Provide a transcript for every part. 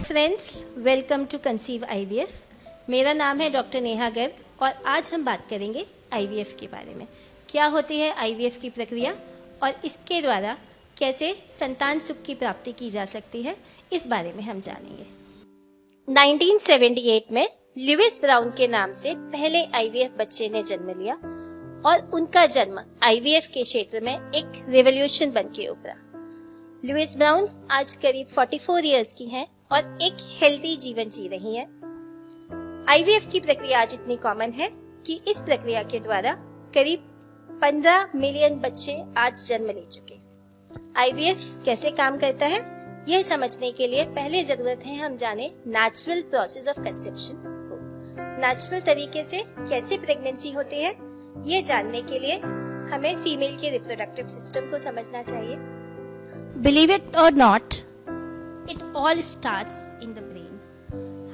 Friends, welcome to conceive IVF. मेरा नाम है डॉक्टर नेहा गर्ग और आज हम बात करेंगे आईवीएफ के बारे में। क्या होती है आईवीएफ की प्रक्रिया और इसके द्वारा कैसे संतान सुख की प्राप्ति की जा सकती है, इस बारे में हम जानेंगे। 1978 में लुइस ब्राउन के नाम से पहले आईवीएफ बच्चे ने जन्म लिया और उनका जन्म आईवीएफ के क्षेत्र में एक रेवोल्यूशन बन के उभरा। लुइस ब्राउन आज करीब 44 इयर्स की हैं और एक हेल्दी जीवन जी रही हैं। आईवीएफ की प्रक्रिया आज इतनी कॉमन है कि इस प्रक्रिया के द्वारा करीब 15 मिलियन बच्चे आज जन्म ले चुके। आईवीएफ कैसे काम करता है, यह समझने के लिए पहले जरूरत है हम जाने नेचुरल प्रोसेस ऑफ कंसेप्शन को। नेचुरल तरीके से कैसे प्रेगनेंसी होती है, ये जानने के लिए हमें फीमेल के रिप्रोडक्टिव सिस्टम को समझना चाहिए। Believe it or not, it all starts in the brain.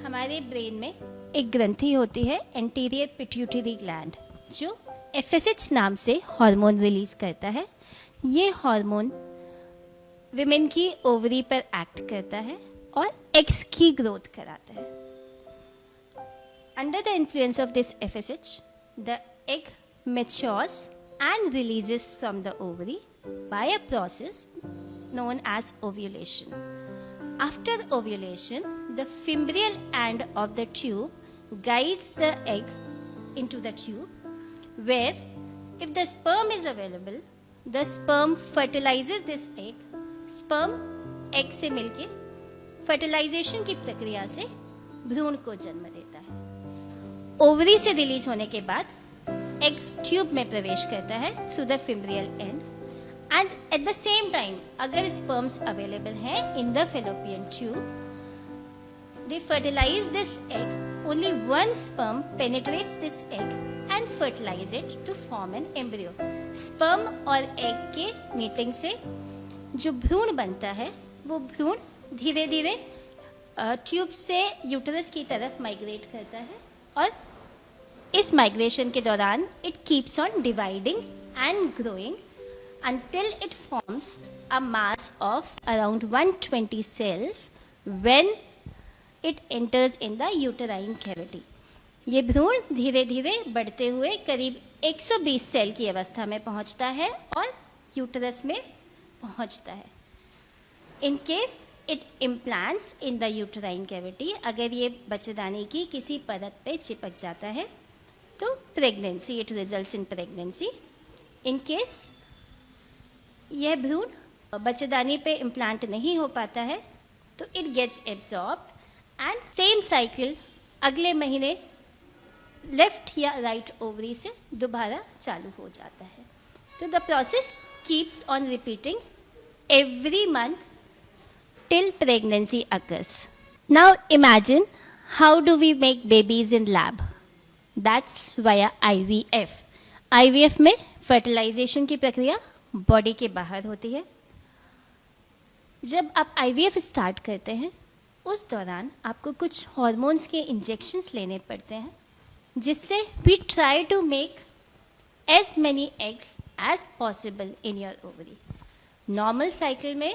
हमारे ब्रेन में एक ग्रंथि होती है एंटीरियर पिट्यूटरी ग्लैंड, जो FSH नाम से हार्मोन रिलीज करता है। ये हार्मोन विमेन की ओवरी पर एक्ट करता है और एग्स की ग्रोथ कराता है। Under the influence of this FSH, the egg matures and releases from the ovary by a process known as ovulation. After ovulation, the fimbrial end of the tube guides the egg into the tube, where if the sperm is available, the sperm fertilizes this egg. Sperm egg से मिलके fertilization की प्रक्रिया से भ्रूण को जन्म देता है। ओवरी से रिलीज होने के बाद एग ट्यूब में प्रवेश करता है through the fimbrial end. And at the same time, अगर sperms available हैं in the fallopian tube, they fertilize this egg. Only one sperm penetrates this egg and fertilize it to form an embryo. Sperm और egg के meeting से जो भ्रूण बनता है, वो भ्रूण धीरे धीरे ट्यूब से यूटरस की तरफ माइग्रेट करता है और इस माइग्रेशन के दौरान it keeps on dividing and growing until it forms a mass of around 120 cells when it enters in the uterine cavity. ये भ्रूण धीरे धीरे बढ़ते हुए करीब 120 सेल की अवस्था में पहुंचता है और यूटरस में पहुंचता है। In case it implants in the uterine cavity, अगर ये बच्चेदानी की किसी परत पे चिपक जाता है तो pregnancy, it results in pregnancy. In case यह भ्रूण बच्चेदानी पे इम्प्लांट नहीं हो पाता है तो it gets absorbed and same cycle अगले महीने लेफ्ट या राइट ओवरी से दोबारा चालू हो जाता है। तो the process keeps on repeating every month till pregnancy occurs. Now imagine how do we make babies in lab? That's via IVF। IVF में फर्टिलाइजेशन की प्रक्रिया बॉडी के बाहर होती है। जब आप IVF स्टार्ट करते हैं उस दौरान आपको कुछ हॉर्मोन्स के इंजेक्शंस लेने पड़ते हैं, जिससे we try to make as many eggs as possible in your ovary. Normal cycle में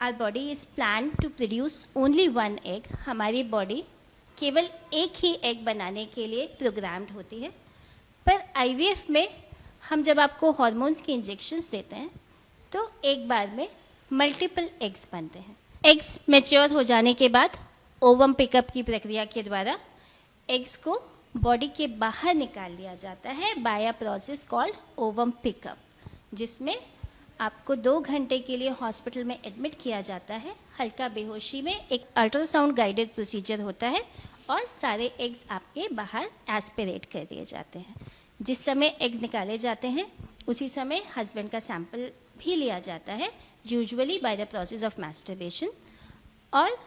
our body is plan to produce only one egg. हमारी बॉडी केवल एक ही एग बनाने के लिए प्रोग्राम्ड होती है, पर IVF में हम जब आपको हॉर्मोन्स के इंजेक्शंस देते हैं तो एक बार में मल्टीपल एग्स बनते हैं। एग्स मैच्योर हो जाने के बाद ओवम पिकअप की प्रक्रिया के द्वारा एग्स को बॉडी के बाहर निकाल लिया जाता है by a process called ovum pickup, जिसमें आपको 2 घंटे के लिए हॉस्पिटल में एडमिट किया जाता है। हल्का बेहोशी में एक अल्ट्रासाउंड गाइडेड प्रोसीजर होता है और सारे एग्स आपके बाहर एस्पिरेट कर दिए जाते हैं। जिस समय एग्स निकाले जाते हैं उसी समय हस्बैंड का सैंपल भी लिया जाता है, usually by the process of masturbation, और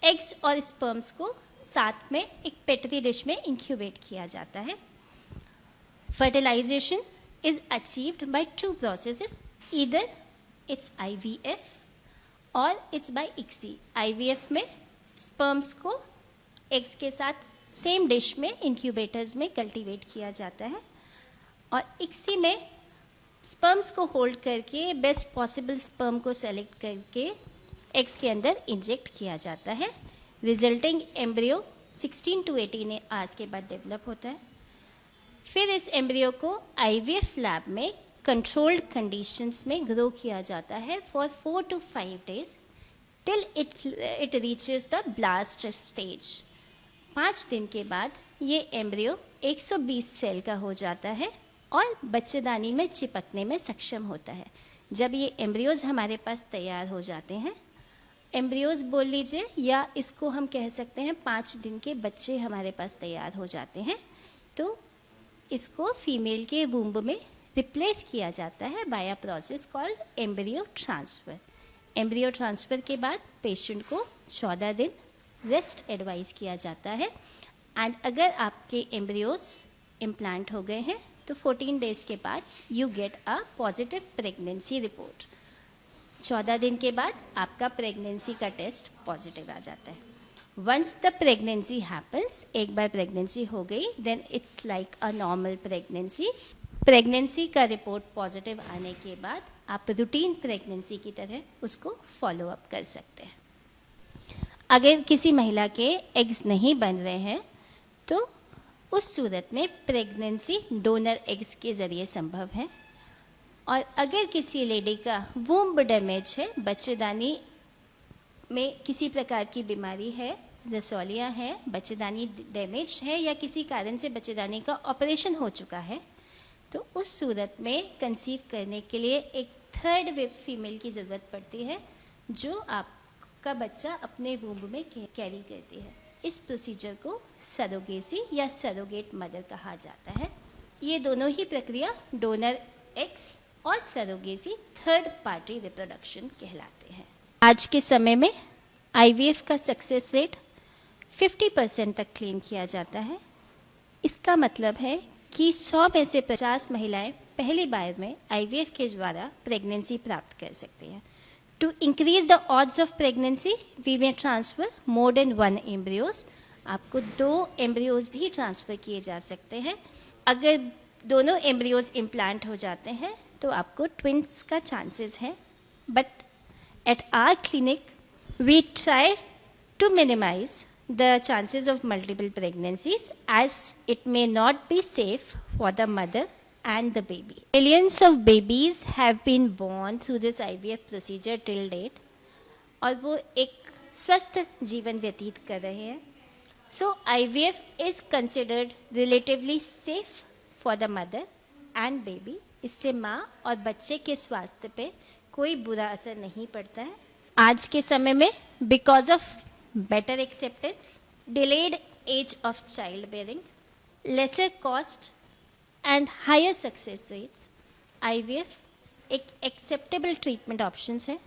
एग्स और स्पर्म्स को साथ में एक पेट्री डिश में इंक्यूबेट किया जाता है। Fertilisation is achieved by 2 processes, either it's IVF और इट्स बाय ICSI। IVF में स्पर्म्स को एग्स के साथ सेम डिश में इंक्यूबेटर्स में कल्टीवेट किया जाता है और ICSI में स्पर्म्स को होल्ड करके बेस्ट पॉसिबल स्पर्म को सेलेक्ट करके एग्स के अंदर इंजेक्ट किया जाता है। रिजल्टिंग एम्ब्रियो 16 to 18 आवर्स के बाद डेवलप होता है। फिर इस एम्ब्रियो को आईवीएफ लैब में कंट्रोल्ड कंडीशंस में ग्रो किया जाता है for 4 to 5 days till it reaches the blast stage. 5 दिन के बाद ये एम्ब्रियो 120 सेल का हो जाता है और बच्चेदानी में चिपकने में सक्षम होता है। जब ये एम्ब्रियोज हमारे पास तैयार हो जाते हैं, एम्ब्रियोज बोल लीजिए या इसको हम कह सकते हैं 5 दिन के बच्चे हमारे पास तैयार हो जाते हैं, तो इसको फीमेल के वूम्ब में रिप्लेस किया जाता है by a process called embryo transfer. Embryo transfer के बाद पेशेंट को 14 दिन रेस्ट एडवाइस किया जाता है एंड अगर आपके एम्ब्रियोज इम्प्लांट हो गए हैं तो 14 डेज़ के बाद you get a positive pregnancy report. 14 दिन के बाद आपका प्रेगनेंसी का टेस्ट पॉजिटिव आ जाता है। वंस द प्रेगनेंसी हैपन्स, एक बार प्रेगनेंसी हो गई, then it's like a normal pregnancy. Pregnancy का रिपोर्ट पॉजिटिव आने के बाद आप रूटीन प्रेगनेंसी की तरह उसको फॉलो अप कर सकते हैं। अगर किसी महिला के एग्स नहीं बन रहे हैं तो उस सूरत में प्रेगनेंसी डोनर एग्स के ज़रिए संभव है। और अगर किसी लेडी का वूम्ब डैमेज है, बच्चेदानी में किसी प्रकार की बीमारी है, रसौलियाँ हैं, बच्चेदानी डैमेज है या किसी कारण से बच्चेदानी का ऑपरेशन हो चुका है, तो उस सूरत में कंसीव करने के लिए एक थर्ड वेब फीमेल की ज़रूरत पड़ती है जो आपका बच्चा अपने वूम्ब में कैरी करती है। इस प्रोसीजर को सरोगेसी या सरोगेट मदर कहा जाता है। ये दोनों ही प्रक्रिया डोनर एग्स और सरोगेसी थर्ड पार्टी रिप्रोडक्शन कहलाते हैं। आज के समय में आईवीएफ का सक्सेस रेट 50% तक क्लेम किया जाता है। इसका मतलब है कि 100 में से 50 महिलाएं पहली बार में आईवीएफ के द्वारा प्रेगनेंसी प्राप्त कर सकती हैं। To increase the odds of pregnancy we may transfer more than 1 embryos. आपको 2 एम्ब्रियोज भी ट्रांसफ़र किए जा सकते हैं। अगर दोनों एम्ब्रियोज इम्प्लांट हो जाते हैं तो आपको ट्विंस का चांसेस है, but at our clinic we try to minimise the chances of multiple pregnancies as it may not be safe for the mother and the baby. Millions of babies have been born through this IVF procedure till date और वो एक स्वस्थ जीवन व्यतीत कर रहे हैं। So IVF is considered relatively safe for the mother and baby. इससे माँ और बच्चे के स्वास्थ्य पे कोई बुरा असर नहीं पड़ता है। आज के समय में because of better acceptance, delayed age of childbearing, lesser cost and higher success rates, IVF एक acceptable treatment options है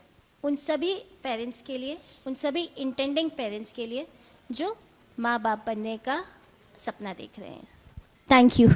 उन सभी पेरेंट्स के लिए, उन सभी इंटेंडिंग पेरेंट्स के लिए जो माँ बाप बनने का सपना देख रहे हैं। Thank you.